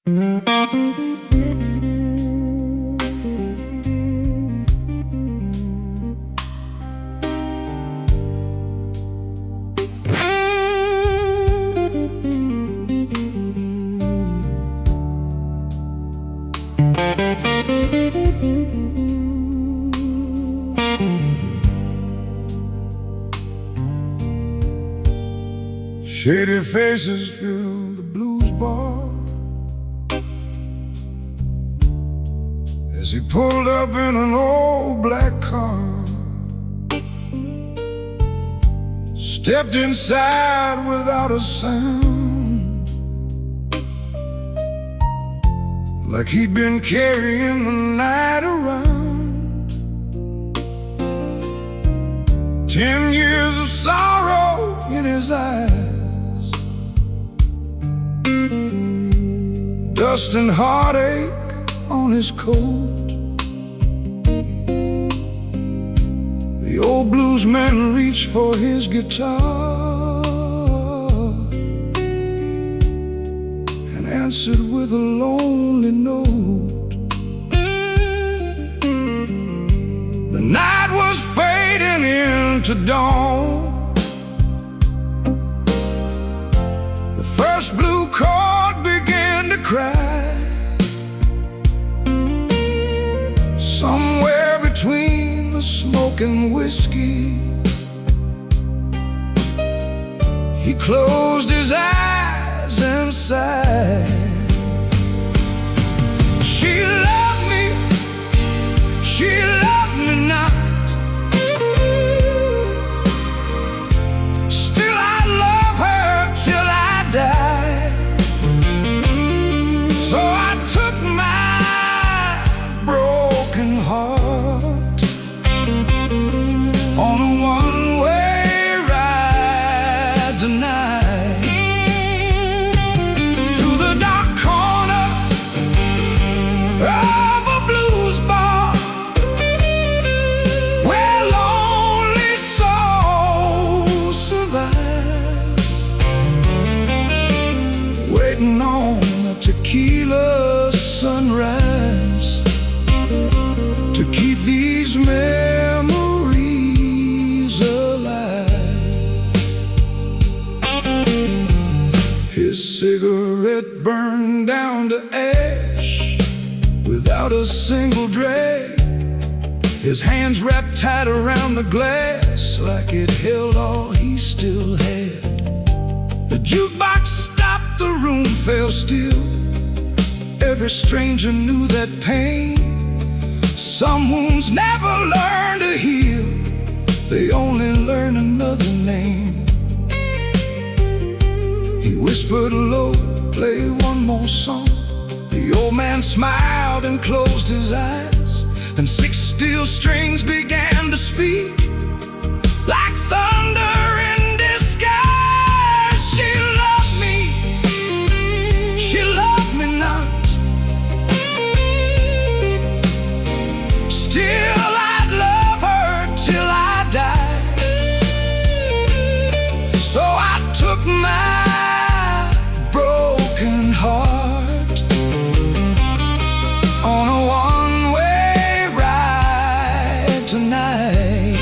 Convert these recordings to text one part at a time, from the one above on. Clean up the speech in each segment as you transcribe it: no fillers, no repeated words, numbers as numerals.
Shady faces fill the blues bar as he pulled up in an old black car, stepped inside without a sound, like he'd been carrying the night around. 10 years of sorrow in his eyes, dust and heartache on his coat. The old bluesman reached for his guitar and answered with a lonely note. The night was fading into dawn. The first blue chord began to cry. Somewhere between the smoke and whiskey, he closed his eyes and sighed. She loved me, she loved me not. Still I love her till I die. So I took my broken heart on a one-way ride tonight to the dark corner of a blues bar where lonely souls survive, waiting on a tequila sunrise to keep these memories alive. His cigarette burned down to ash without a single drag. His hands wrapped tight around the glass like it held all he still had. The jukebox stopped, the room fell still. Every stranger knew that pain. Some wounds never learn to heal, they only learn another name. He whispered low, play one more song. The old man smiled and closed his eyes. Then 6 steel strings began to speak like thunder in disguise. She loved me, she loved me not. Still I'd love her till I died. So I took my broken heart on a one-way ride tonight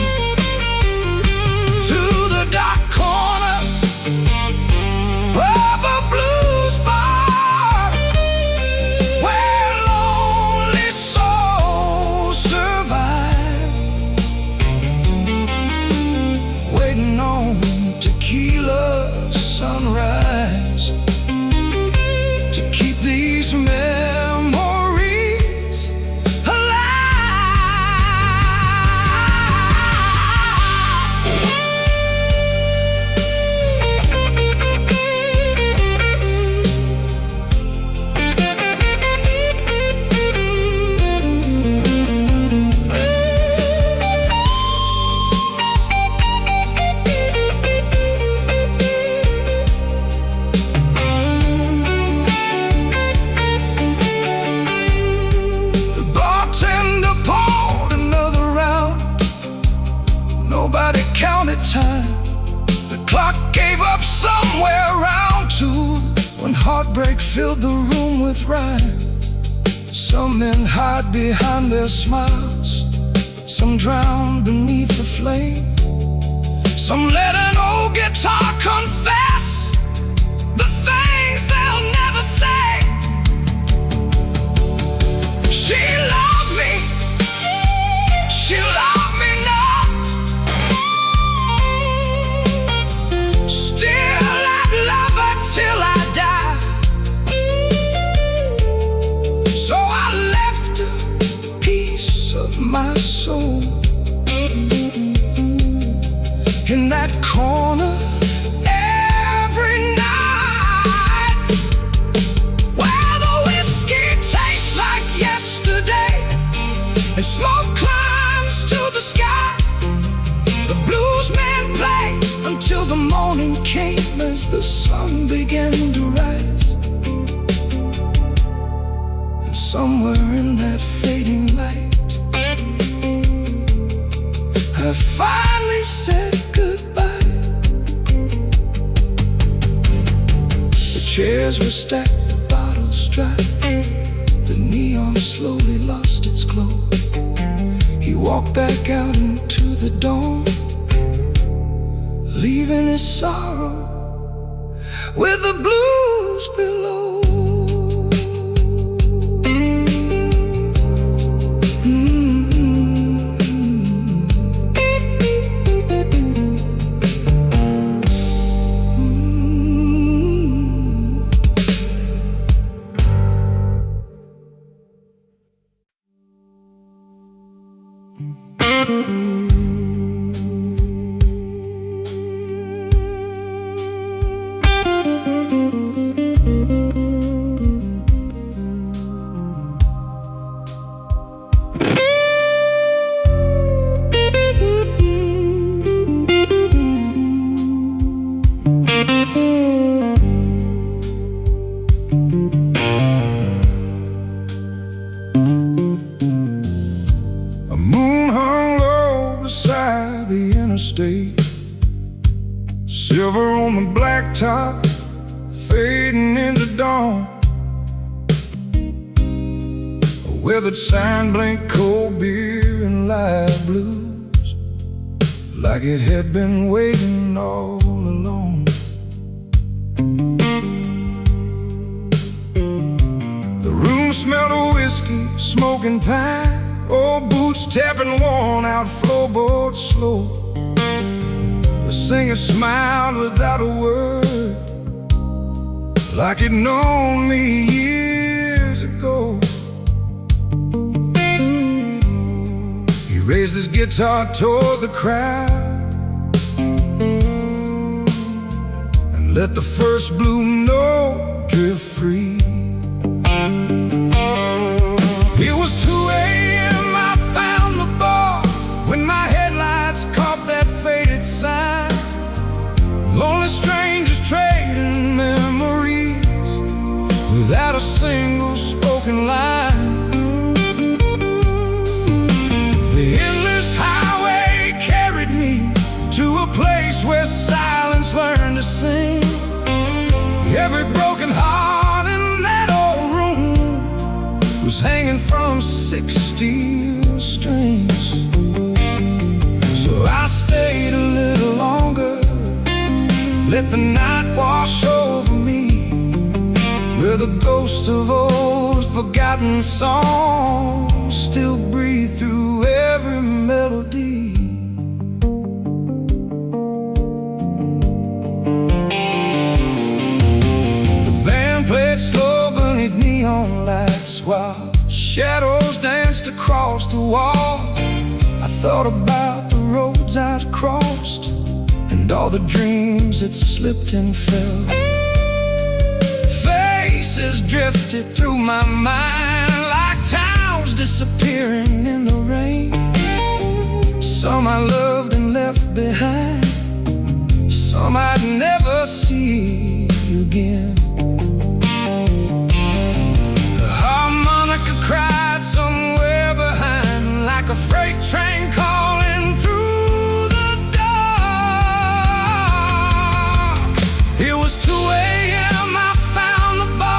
heartbreak filled the room with rhyme. Some men hide behind their smiles, some drown beneath the flame. Some let an old guitar confess the things they'll never say. She loved me, she loved me not. Still I'd love her till I die. So I left a piece of my soul in that corner every night, where the whiskey tastes like yesterday and smoke climbs to the sky. The blues men play until the morning came as the sun began to rise. And somewhere in that fading light, I finally said goodbye. The chairs were stacked, the bottles dry. The neon slowly lost its glow. He walked back out into the dawn, leaving his sorrow with the blues below. Silver on the blacktop, fading into dawn. A weathered sign blinked cold beer and live blues, like it had been waiting all along. The room smelled of whiskey, smoking pine, old boots tapping worn out floorboards slow. The singer smiled without a word, like he'd known me years ago. He raised his guitar toward the crowd and let the first blue note drift free. It was 2 a.m. I found the bar when my headlights caught that faded sign. Lonely strangers trading memories without a single spoken line. The endless highway carried me to a place where silence learned to sing. Every broken heart in that old room was hanging from 6 steel strings. So I stayed a little longer, let the night wash over me, where the ghost of old forgotten songs still breathe through every melody. The band played slow beneath neon lights while shadows danced across the wall. I thought about the roads I'd crossed and all the dreams that slipped and fell. Faces drifted through my mind like towns disappearing in the rain. Some I loved and left behind, some I'd never see again. The harmonica cried somewhere behind, like a freight train calling through the dark. It was 2 a.m. I found the bar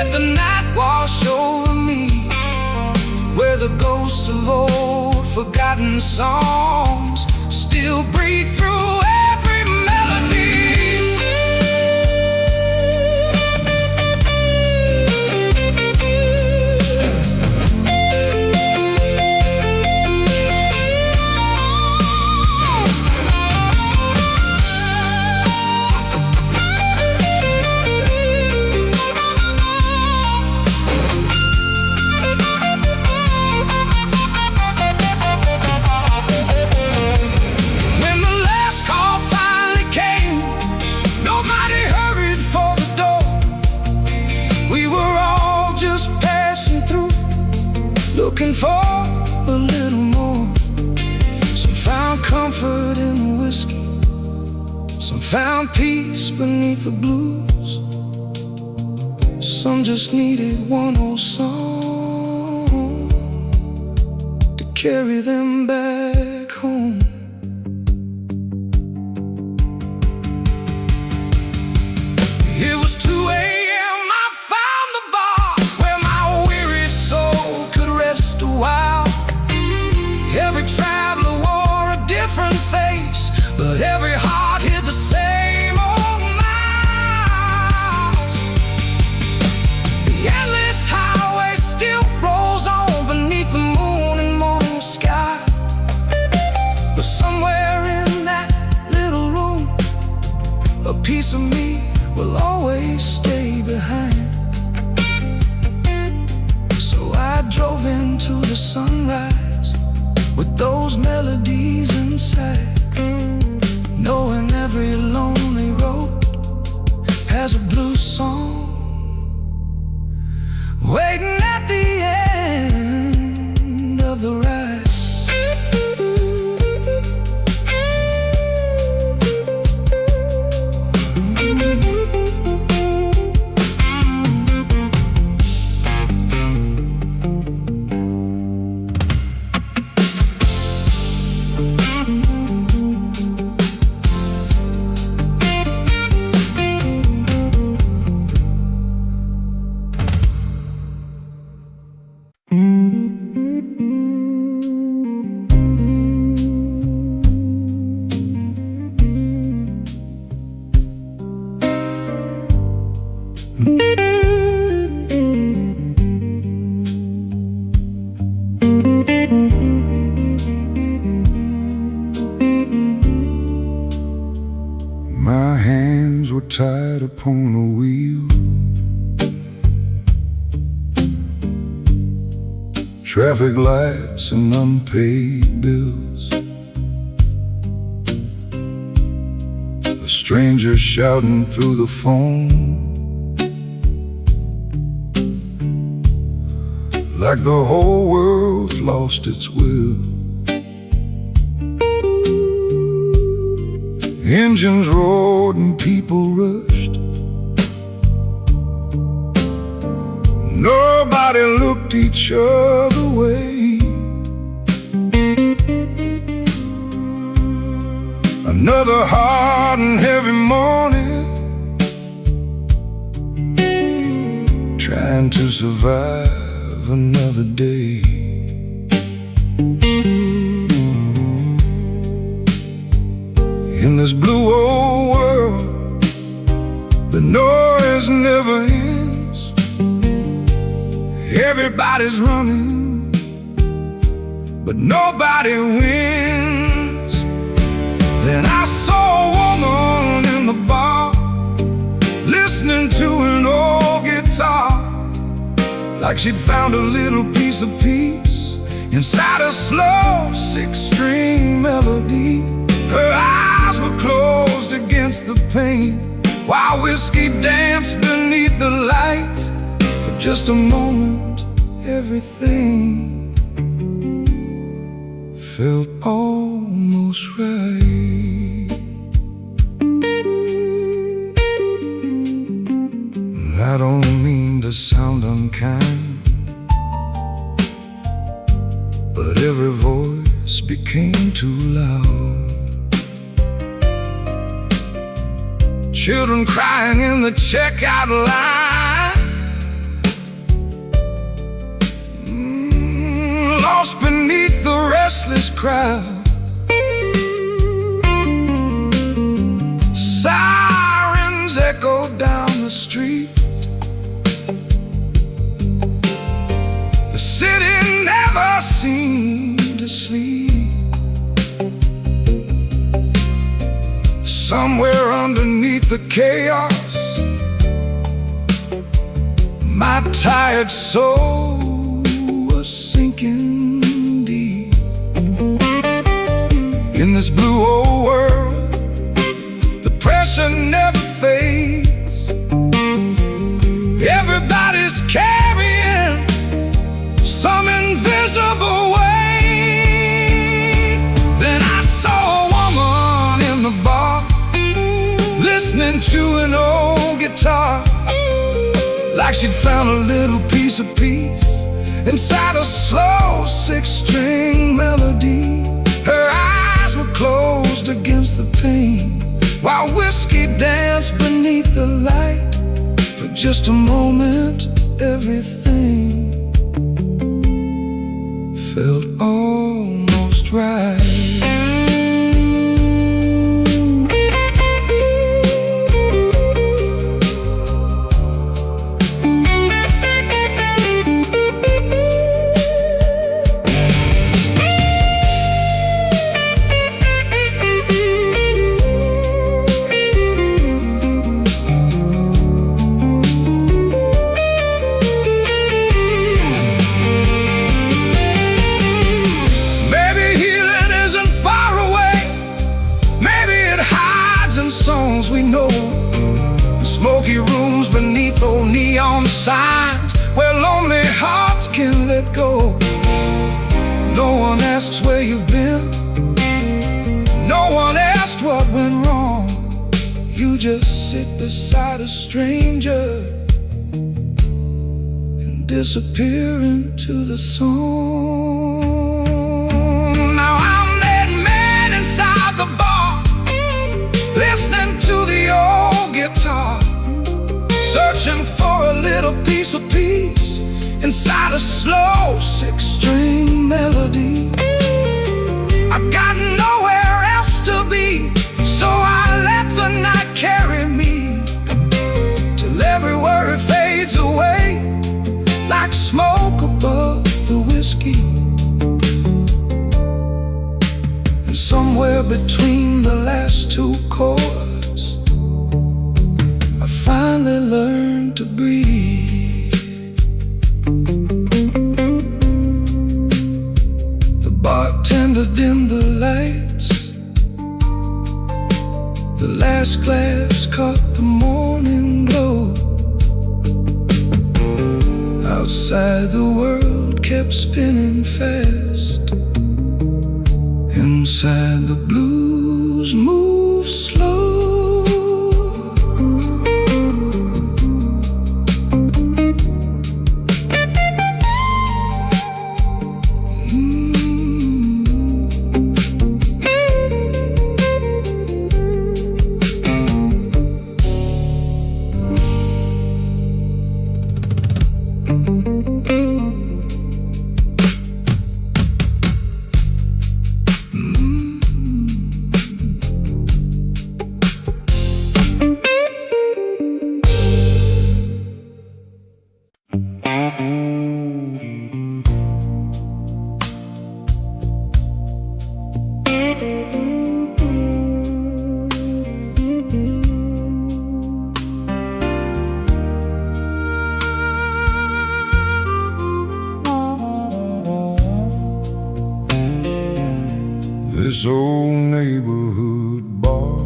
let the night wash over me, where the ghosts of old forgotten songs still breathe through every melody. Looking for a little more. Some found comfort in the whiskey, some found peace beneath the blues. Some just needed one old song to carry them back home. It was 2 a.m. I found the bar where my weary soul could rest a while. Every traveler wore a different face, but every heart hid the same old miles. The endless highway still rolls on beneath the moon and morning sky. But somewhere in that little room, a piece of me will always stay behind. So I drove into the sunrise with those melodies inside, knowing every lonely road has a blues song waiting at the end of the ride. My hands were tied upon the wheel, traffic lights and unpaid bills, a stranger shouting through the phone, like the whole world lost its will. Engines roared and people rushed. Nobody looked each other way. Another hard and heavy morning, trying to survive another day. In this blue old world, the noise never ends. Everybody's running, but nobody wins. Then I saw a woman in the bar, listening to an old guitar, like she'd found a little piece of peace inside a slow 6-string melody. Her eyes were closed against the pain, while whiskey danced beneath the light. For just a moment, everything felt almost right. I don't mean to sound unkind, but every voice became too loud. Children crying in the checkout line, lost beneath the restless crowd. Sirens echo down the street. The city never seemed to sleep. Somewhere underneath the chaos, my tired soul was sinking deep. In this blue old world, the pressure never fades. Everybody's carrying some invisible weight. Then I saw a woman in the bar, listening to an old guitar, like she'd found a little piece of peace inside a slow six-string melody. Her eyes were closed against the pain, while whiskey danced beneath the light. For just a moment, everything felt almost right. Songs we know, smoky rooms beneath old neon signs, where lonely hearts can let go. No one asks where you've been, no one asked what went wrong. You just sit beside a stranger and disappear into the song. Now I'm that man inside the bar, listening to the old guitar, searching for a little piece of peace inside a slow six-string melody. I got nowhere else to be, so I let the night carry me, till every worry fades away like smoke above the whiskey. And somewhere between the last two chords, I finally learned to breathe. The bartender dimmed the lights, the last glass caught the morning glow. Outside the world kept spinning fast, inside the blues move slow. This old neighborhood bar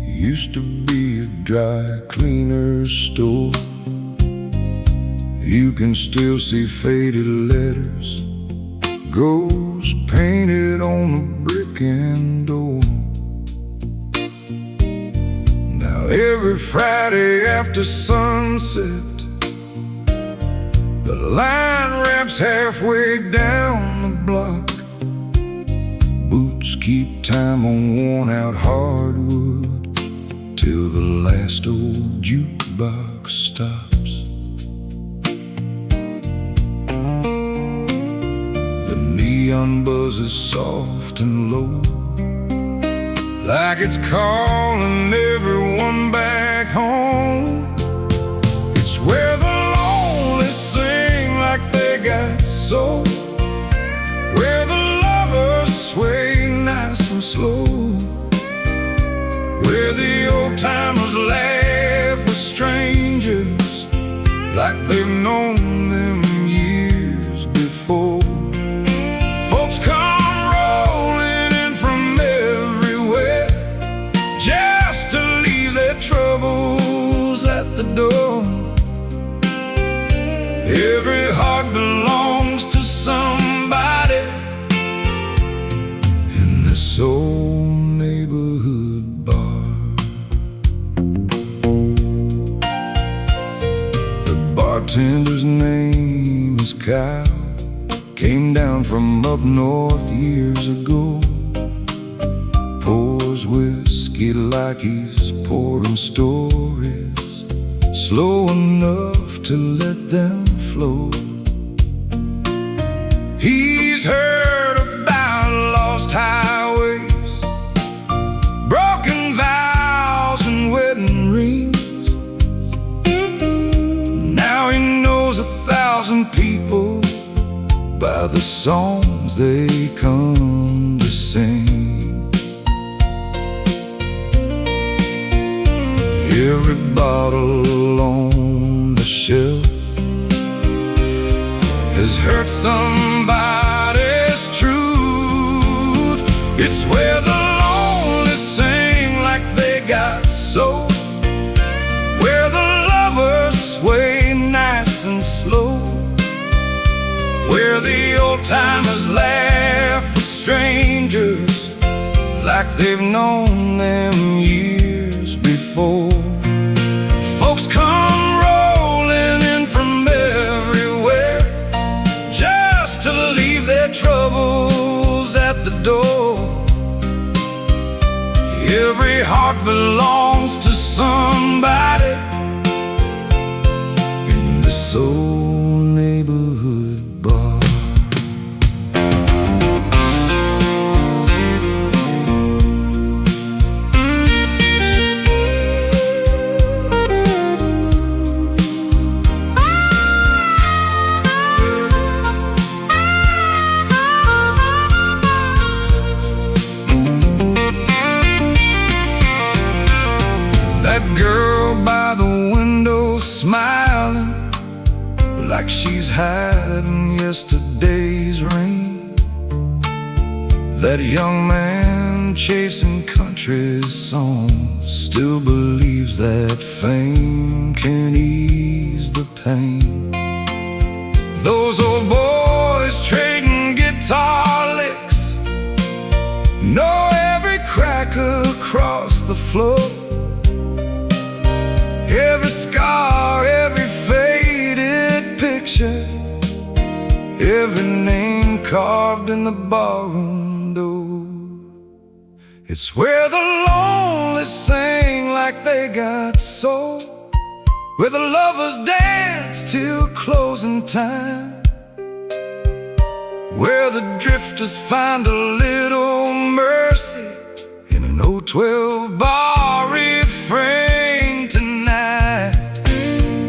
used to be a dry cleaner's store. You can still see faded letters, ghosts painted on the brick and door. Now every Friday after sunset, the line wraps halfway down the block. Boots keep time on worn-out hardwood till the last old jukebox stops. voice is soft and low, like it's calling everyone back home. It's where the lonely sing like they got soul, where the lovers sway nice and slow, where the old timers laugh with strangers like they've known them years before. Folks come rolling in from everywhere just to leave their troubles at the door. Every heart belongs to somebody in this old neighborhood bar. The bartender's name is Kyle, came down from up north years ago. Pours whiskey like he's pouring stories, slow enough to let them flow. He's heard about lost highways, broken vows and wedding rings. Now he knows 1,000 people by the songs they come to sing. Every bottle on the shelf has hurt somebody's truth. It's where the lonely sing like they got soul, where the lovers sway nice and slow, where the old timers laugh with strangers like they've known them years before. Folks come rolling in from everywhere just to leave their troubles at the door. Every heart belongs to somebody in this old neighborhood bar. That girl by the window smiling like she's hiding yesterday's rain. That young man chasing country songs still believes that fame can ease the pain. Those old boys trading guitar licks know every crack across the floor, every scar, every faded picture, every name carved in the barroom door. It's where the lonely sing like they got soul, where the lovers dance till closing time, where the drifters find a little mercy in an old 12-bar refrain tonight.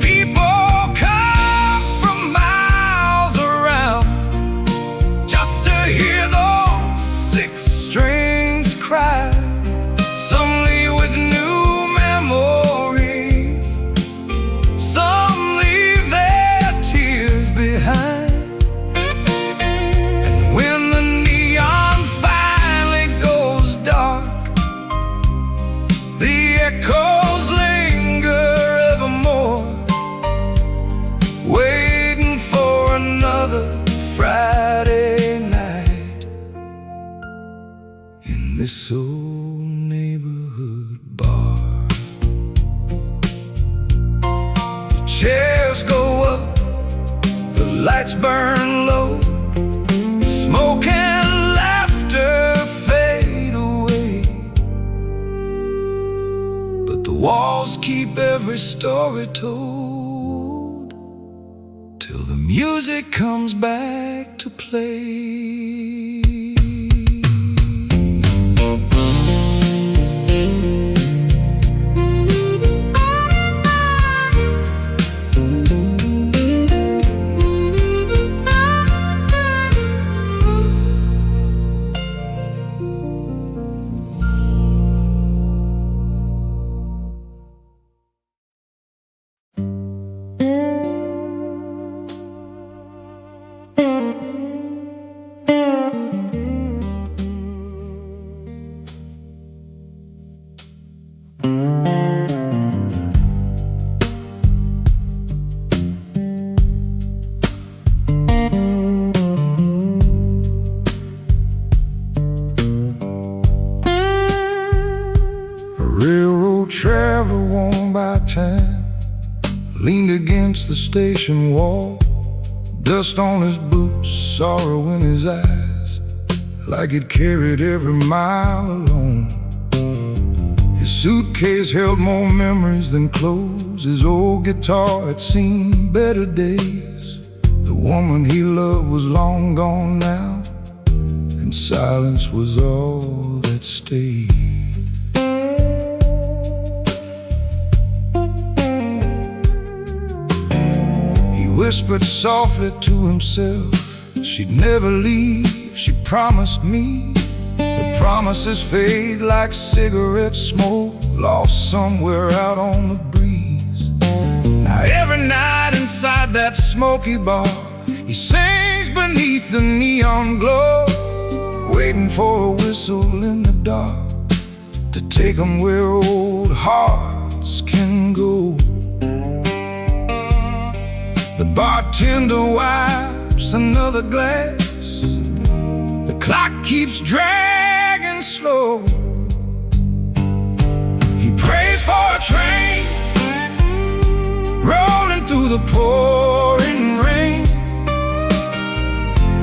People come from miles around just to hear those 6 strings cry. Some leave with new memories, some leave their tears behind. And when the neon finally goes dark, the echoes linger evermore, waiting for another Friday night in this old neighborhood bar. The chairs go up, the lights burn low, smoke and laughter fade away, but the walls keep every story told till the music comes back to play. old traveler worn by time leaned against the station wall, dust on his boots, sorrow in his eyes, like he'd carried every mile alone. His suitcase held more memories than clothes. His old guitar had seen better days. The woman he loved was long gone now, and silence was all that stayed. He whispered softly to himself, she'd never leave, she promised me. But promises fade like cigarette smoke, lost somewhere out on the breeze. Now every night inside that smoky bar, he sings beneath the neon glow, waiting for a whistle in the dark to take him where old hearts can go. The bartender wipes another glass. The clock keeps dragging slow. He prays for a train rolling through the pouring rain,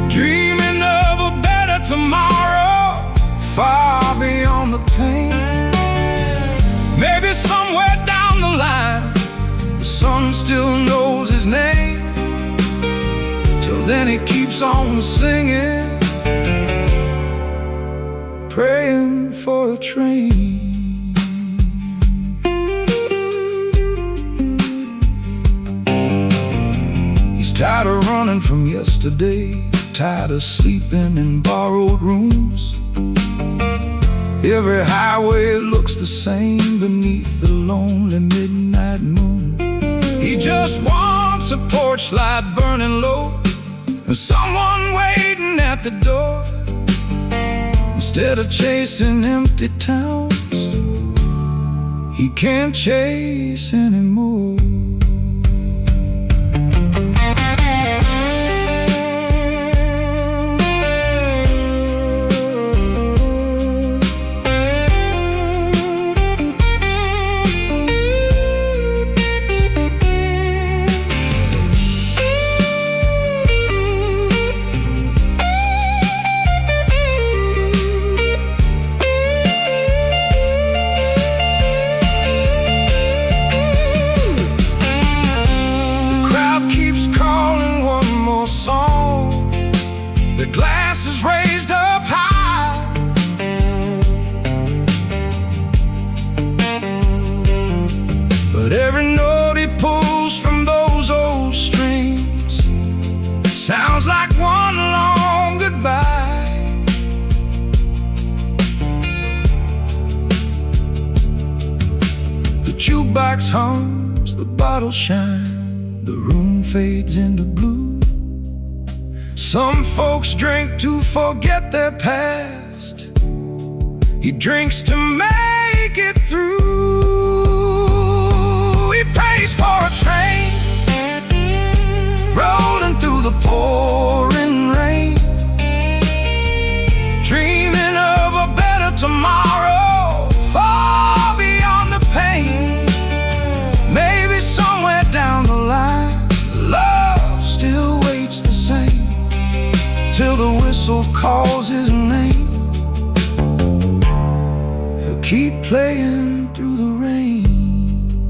dreaming of a better tomorrow, far beyond the pain. Maybe somewhere down the line, the sun still knows his name. Till then he keeps on singing, praying for a train. He's tired of running from yesterday, tired of sleeping in borrowed rooms. Every highway looks the same beneath the lonely midnight moon. He just wants a porch light burning low, and someone waiting at the door. Instead of chasing empty towns, he can't chase anymore. The glass is raised up high, but every note he pulls from those old strings sounds like one long goodbye. The jukebox hums, the bottles shine, the room fades into blue. Some folks drink to forget their past. He drinks to make it through. He prays for a train rolling through the pouring rain, dreaming of a better tomorrow, far beyond the pain. Maybe somewhere down the line, love still waits the same, till the whistle calls his name. He'll keep playing through the rain,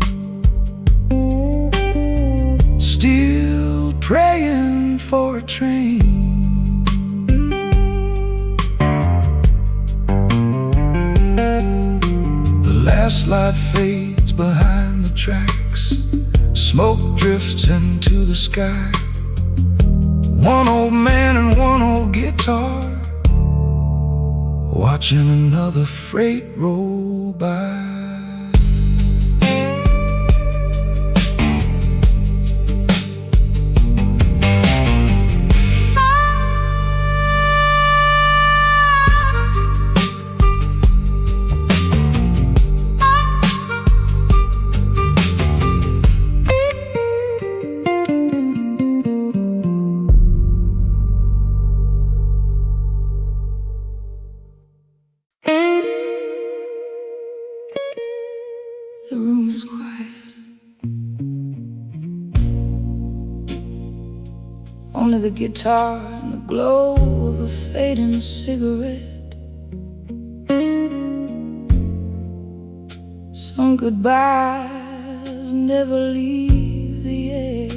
still praying for a train. The last light fades behind the tracks, smoke drifts into the sky. One old man and one old guitar, watching another freight roll by. The room is quiet. Only the guitar and the glow of a fading cigarette. Some goodbyes never leave the air.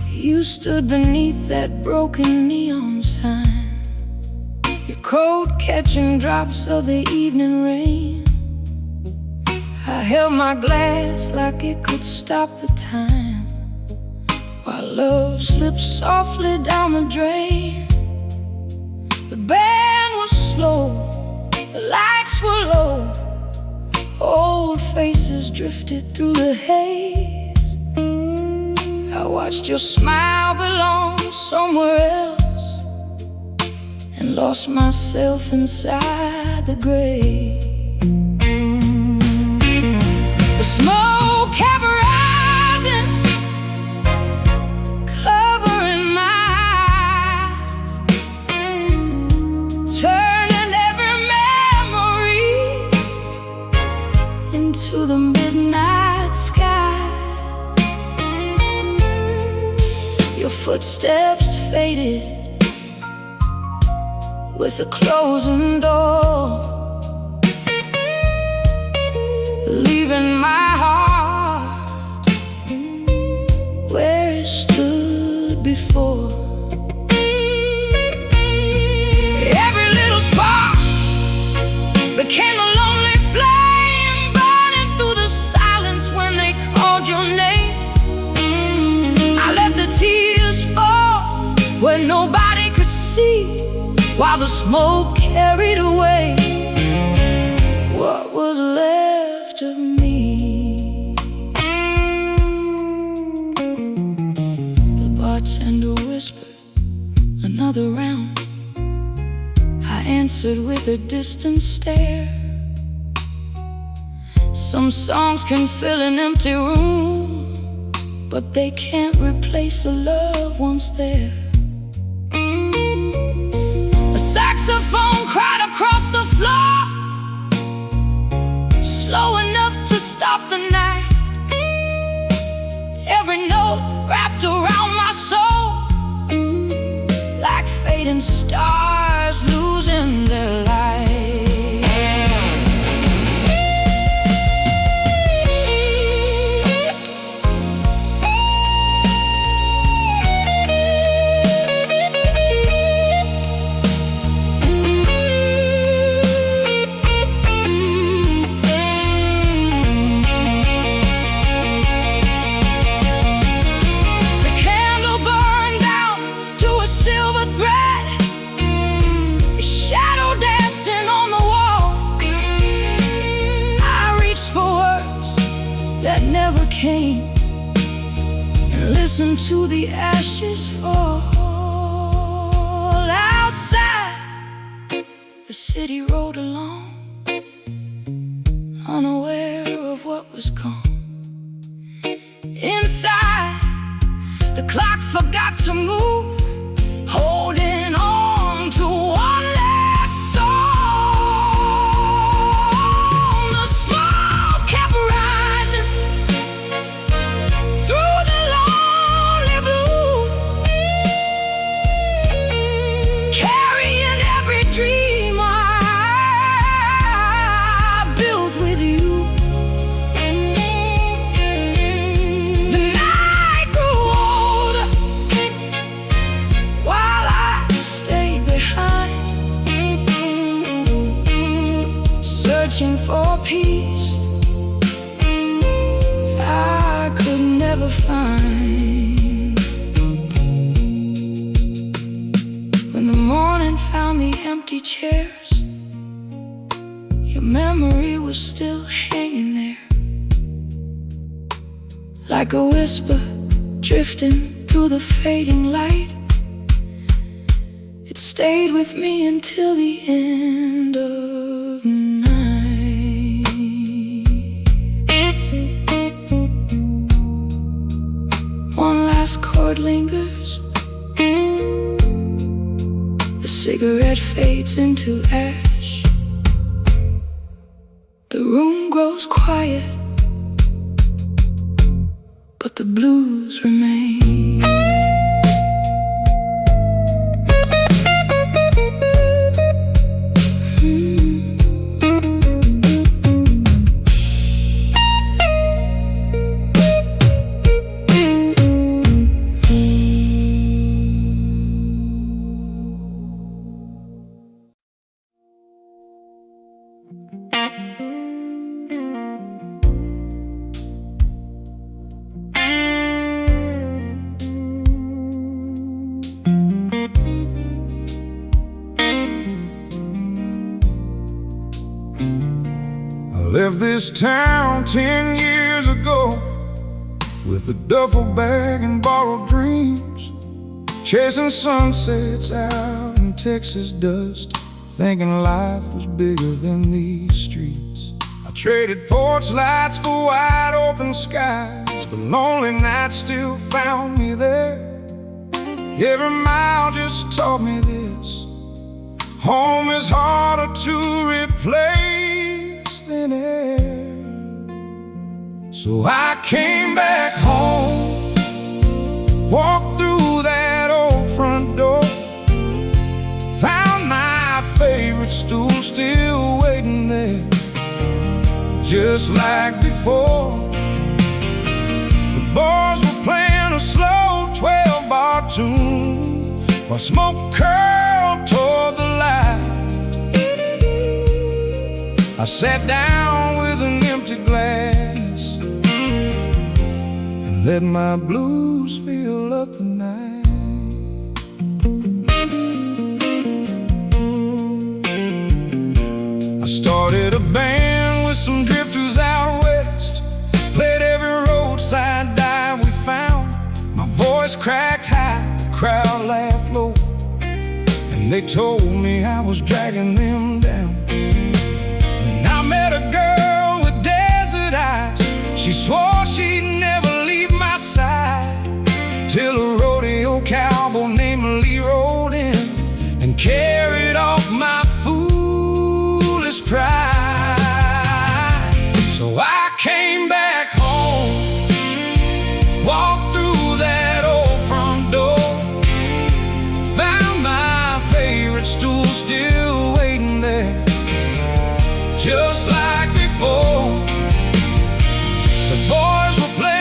You stood beneath that broken neon sign, your coat catching drops of the evening rain. I held my glass like it could stop the time, while love slipped softly down the drain. The band was slow, the lights were low, old faces drifted through the haze. I watched your smile belong somewhere else, and lost myself inside the grave. The smoke kept rising, covering my eyes, turning every memory into the midnight sky. Your footsteps faded with the closing door, leaving my heart where it stood before. Every little spark became a lonely flame, burning through the silence when they called your name. I let the tears fall where nobody could see, while the smoke carried away what was left of me. The bartender whispered, "Another round." I answered with a distant stare. Some songs can fill an empty room, but they can't replace a love once there. A saxophone cried across the floor, slow enough to stop the night. Every note wrapped around my soul, like fading stars losing their light. Came and listened to the ashes fall. Outside, the city rode along, unaware of what was gone. Inside, the clock forgot to move, holding on to one last song. The smoke kept rising through the lonely blue, carrying every dream I built with you. The night grew older while I stayed behind, searching for peace I could never find. When the morning found the empty chairs, your memory was still hanging there, like a whisper drifting through the fading light. It It stayed with me until the end of the night. One last chord lingers. The cigarette fades into ash. The room grows quiet, but the blues remain. I left this town 10 years ago with a duffel bag and borrowed dreams, chasing sunsets out in Texas dust, thinking life was bigger than these streets. I traded porch lights for wide open skies, but lonely nights still found me there. Every mile just taught me this: home is harder to replace than air. So I came back home, walked through that old front door, found my favorite stool still waiting there, just like before. The boys were playing a slow 12-bar tune while smoke curled toward the light. I sat down with an empty glass and let my blues fill up the night. I started a band with some drifters out west, played every roadside dive we found. My voice cracked high, the crowd laughed low, and they told me I was dragging them down. Then I met a girl with desert eyes. She swore she'd never leave my side, till a rodeo cowboy named Lee rolled in and carried off my foolish pride. So I came back home, walked through that old front door, found my favorite stool still waiting there, just like before. The boys were playing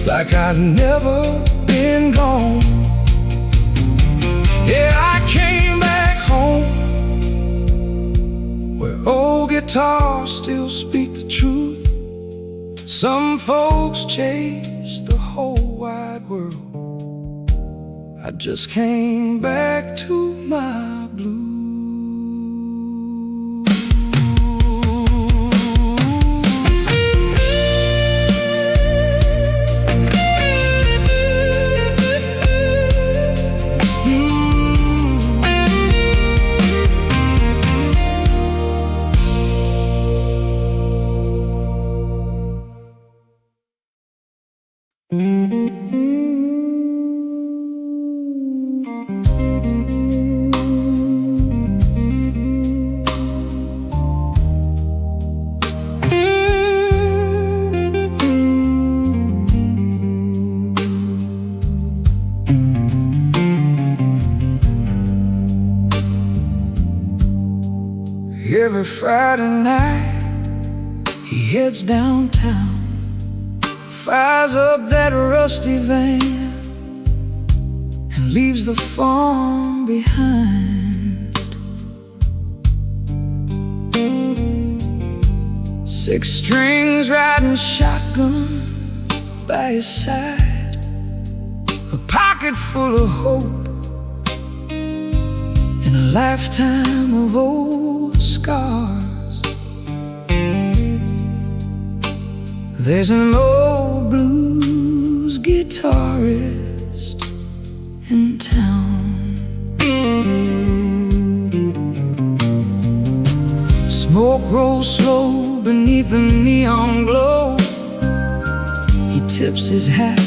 like I'd never been gone. Yeah, I came back home, where old guitars still speak the truth. Some folks chase the whole wide world. I just came back to my blues. Every Friday night he heads downtown, fires up that rusty van, and leaves the farm behind. 6 strings riding shotgun by his side, a pocket full of hope, and a lifetime of old scars. There's an old blues guitarist in town. Smoke rolls slow beneath the neon glow. He tips his hat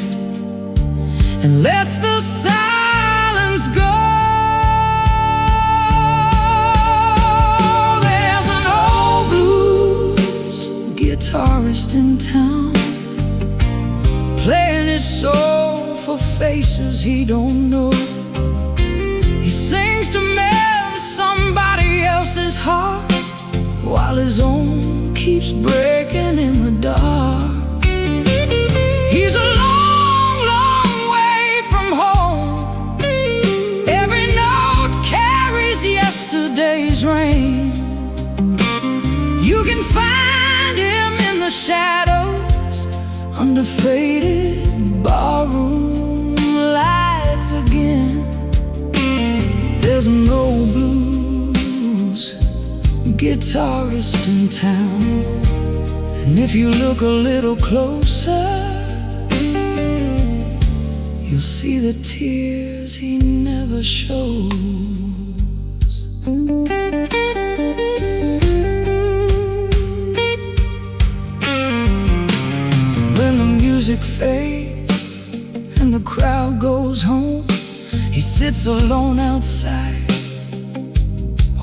and lets the silence go. Guitarist in town, playing his soulful faces he don't know. He sings to mend somebody else's heart, while his own keeps breaking in the dark. He's a long, long way from home. Every note carries yesterday's rain. You can find him in the shadows, under faded barroom lights again. There's an old blues guitarist in town, and if you look a little closer, you'll see the tears he never shows. Music fades and the crowd goes home. He sits alone outside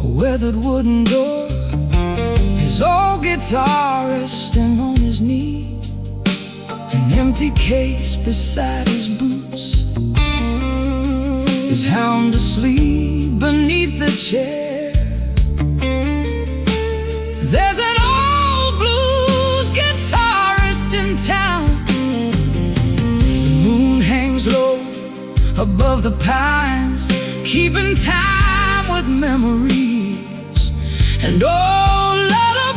a weathered wooden door, his old guitar resting on his knee, an empty case beside his boots, his hound asleep beneath the chair. There's an old blues guitarist in town. Low above the pines, keeping time with memories and old lullabies.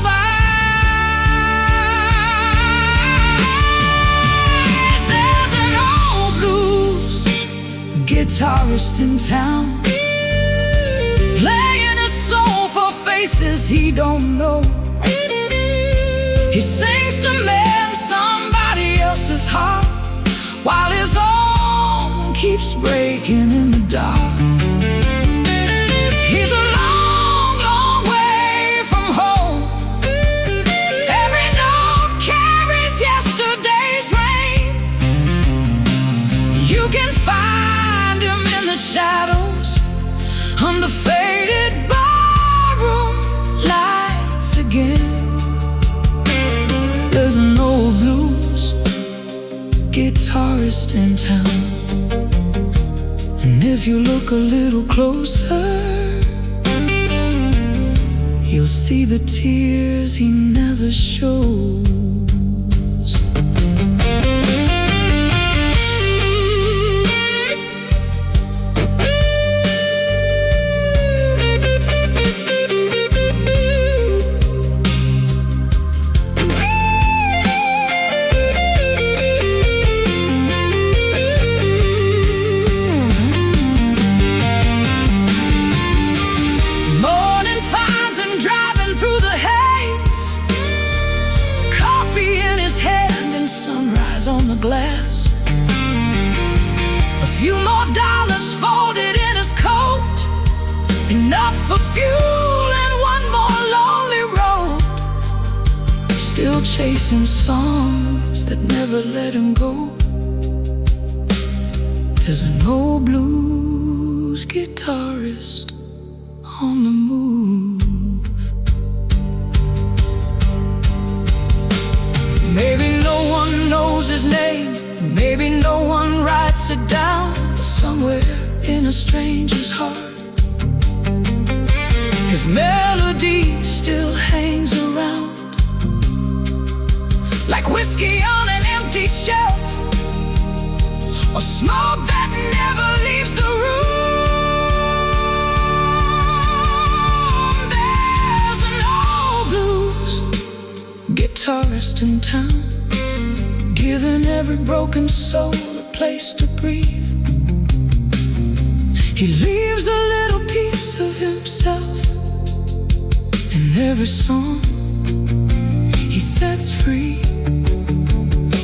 There's an old blues guitarist in town, playing his soulful faces he don't know. He sings to mend somebody else's heart, while his own keeps breaking in the dark. He's a long, long way from home. Every note carries yesterday's rain. You can find him in the shadows, under faded barroom lights again. There's an old blues guitarist in town, and if you look a little closer, you'll see the tears he never shows. chasing songs that never let him go. There's an old blues guitarist on the move. Maybe no one knows his name, maybe no one writes it down, but somewhere in a stranger's heart, his melody still hangs around, like whiskey on an empty shelf, or smoke that never leaves the room. There's an old blues guitarist in town, giving every broken soul a place to breathe. He leaves a little piece of himself in every song he sets free.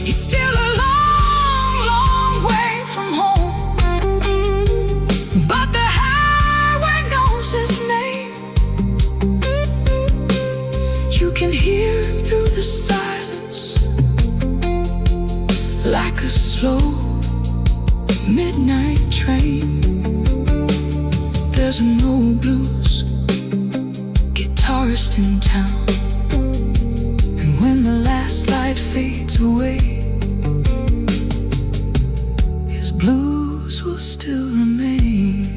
He's still a long, long way from home, but the highway knows his name. You can hear him through the silence, like a slow midnight train. There's an old blues guitarist in town, and when the last light fades away, his blues will still remain.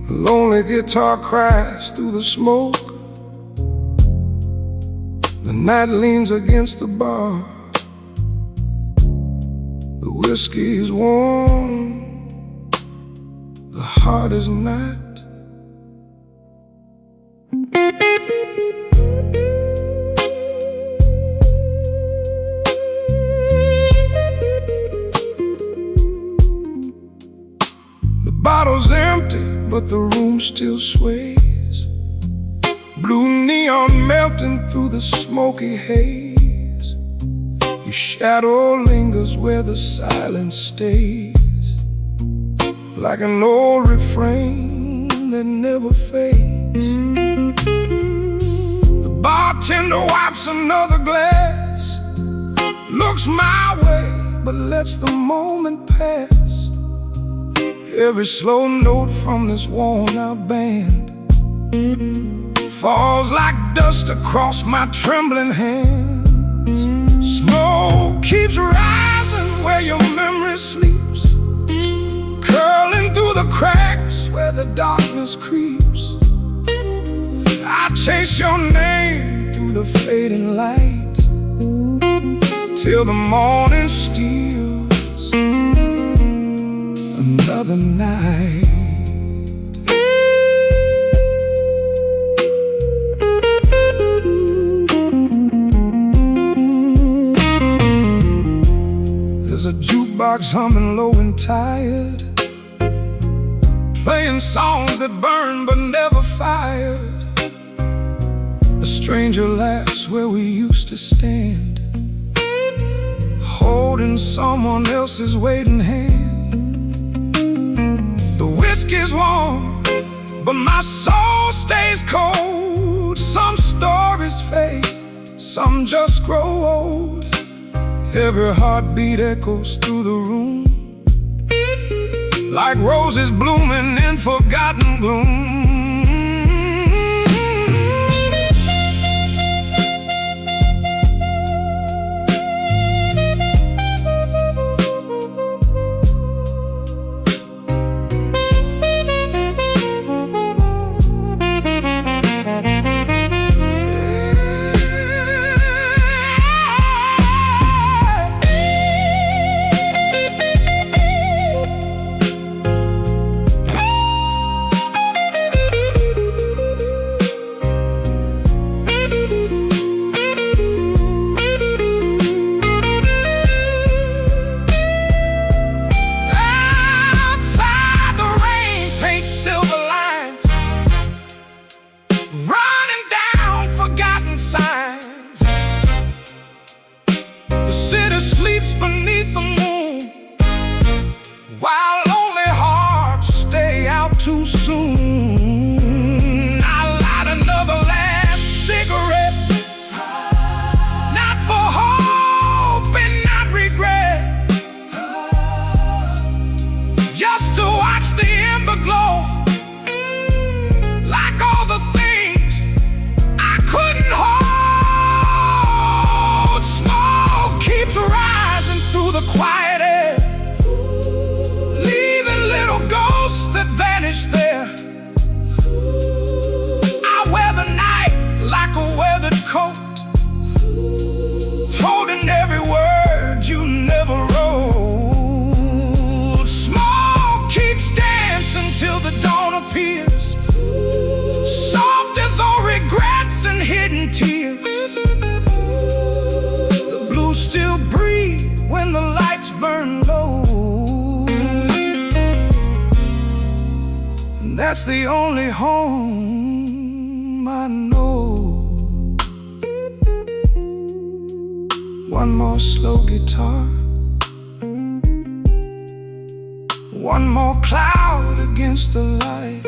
The lonely guitar cries through the smoke. The night leans against the bar. The whiskey is warm, the heart is not. The bottle's empty, but the room still sways. Blue neon melting through the smoky haze. Your shadow lingers where the silence stays, like an old refrain that never fades. The bartender wipes another glass, looks my way but lets the moment pass. Every slow note from this worn-out band falls like dust across my trembling hands. Smoke keeps rising where your memory sleeps, curling through the cracks where the darkness creeps. I chase your name through the fading light till the morning steals another night. There's a jukebox humming low and tired, playing songs that burn but never fired. A stranger laughs where we used to stand, holding someone else's waiting hand. The whiskey's warm, but my soul stays cold. Some stories fade, some just grow old. Every heartbeat echoes through the room, like roses blooming in forgotten gloom. sleeps beneath the moon, while lonely hearts stay out too soon. I light another last cigarette, not for hope and not regret, just to watch the ember glow, like all the things I couldn't hold. Smoke keeps rising through the quiet air, leaving little ghosts that vanish there. I wear the night like a weathered coat, holding every word you never wrote. Smoke keeps dancing till the dawn appears, soft as old regrets and hidden tears. The blues still breathe when the lights burn low, and that's the only home I know. One more slow guitar, one more cloud against the light,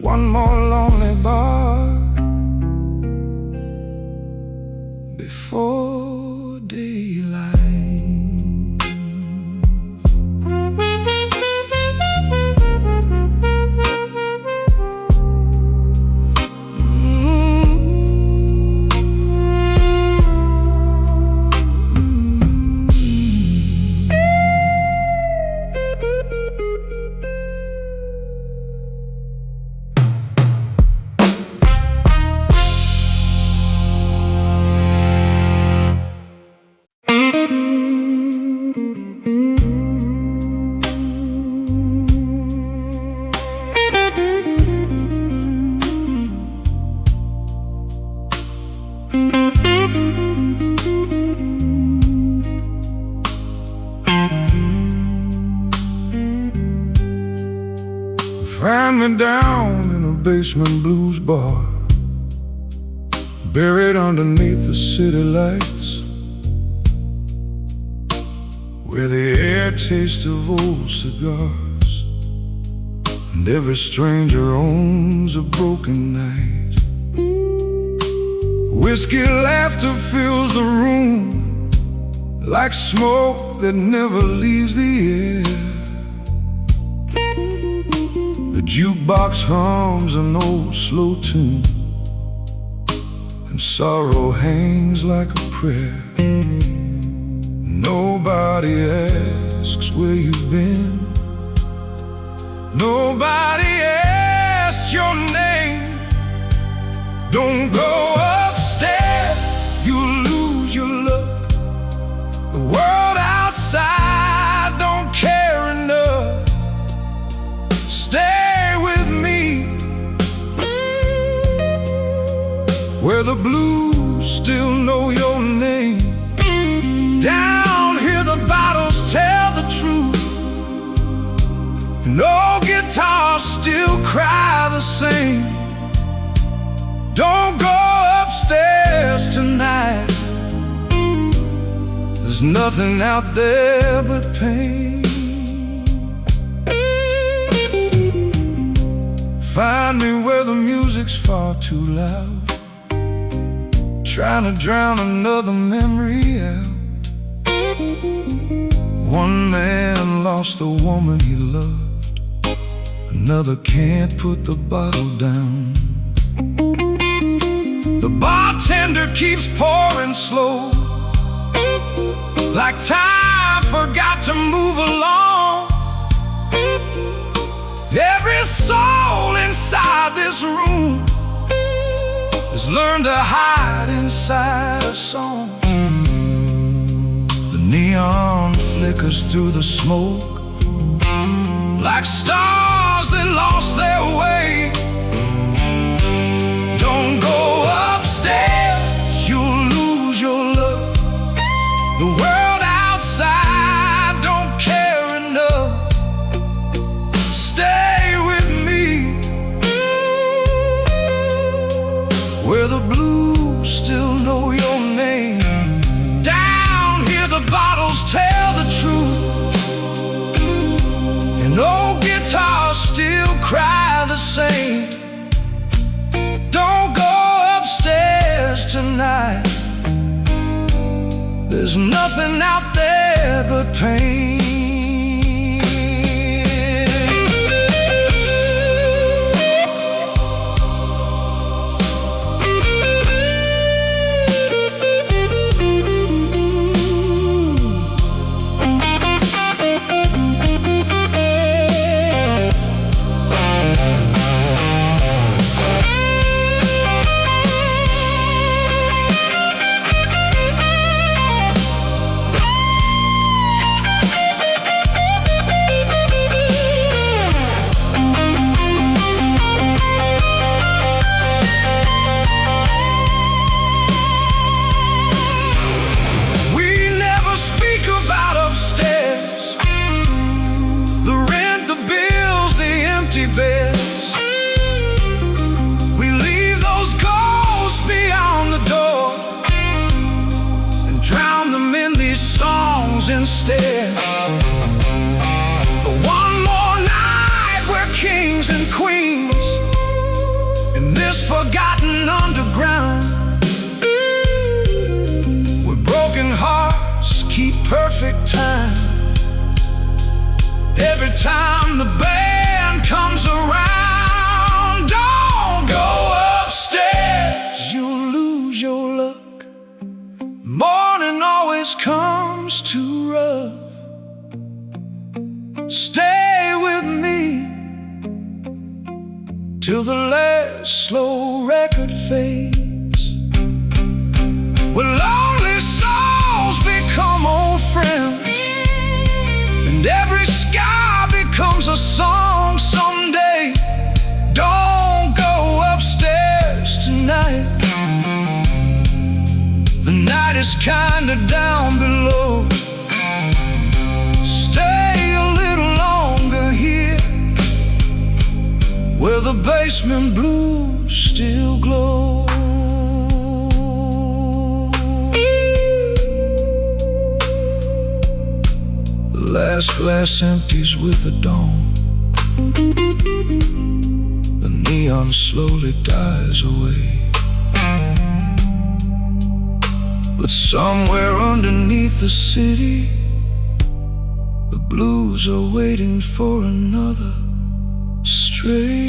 one more lonely bar before daylight. Find me down in a basement blues bar, buried underneath the city lights, where the air tastes of old cigars, and every stranger owns a broken night. Whiskey laughter fills the room like smoke that never leaves the air. The jukebox hums an old slow tune, and sorrow hangs like a prayer. Nobody asks where you've been, nobody asks your name. Don't go upstairs, you'll lose your luck. The world outside don't care enough. Stay with me, where the blues still know your name. Down here the bottles tell the truth, and old guitars still cry the same. Don't go upstairs tonight, there's nothing out there but pain. Find me where the music's far too loud, trying to drown another memory out. One man lost the woman he loved, another can't put the bottle down. The bartender keeps pouring slow, like time forgot to move along. Every soul inside this room has learned to hide inside a song. The neon flickers through the smoke like stars that lost their way. Don't go upstairs, you'll lose your love. The world outside don't care enough. Stay with me, where the blues still know your name. Down There's nothing out there but pain. Instead, for one more night, we're kings and queens in this forgotten underground, where broken hearts keep perfect time. Every time the band comes around, don't go upstairs, you'll lose your luck. Morning always comes too rough. Stay with me till the last slow record fades, where lonely souls become old friends, and every sky becomes a song someday. Don't go upstairs tonight. The night is kinda down below. Stay a little longer here, where the basement blues still glow. The last glass empties with the dawn. The neon slowly dies away. But somewhere underneath the city, the blues are waiting for another stray.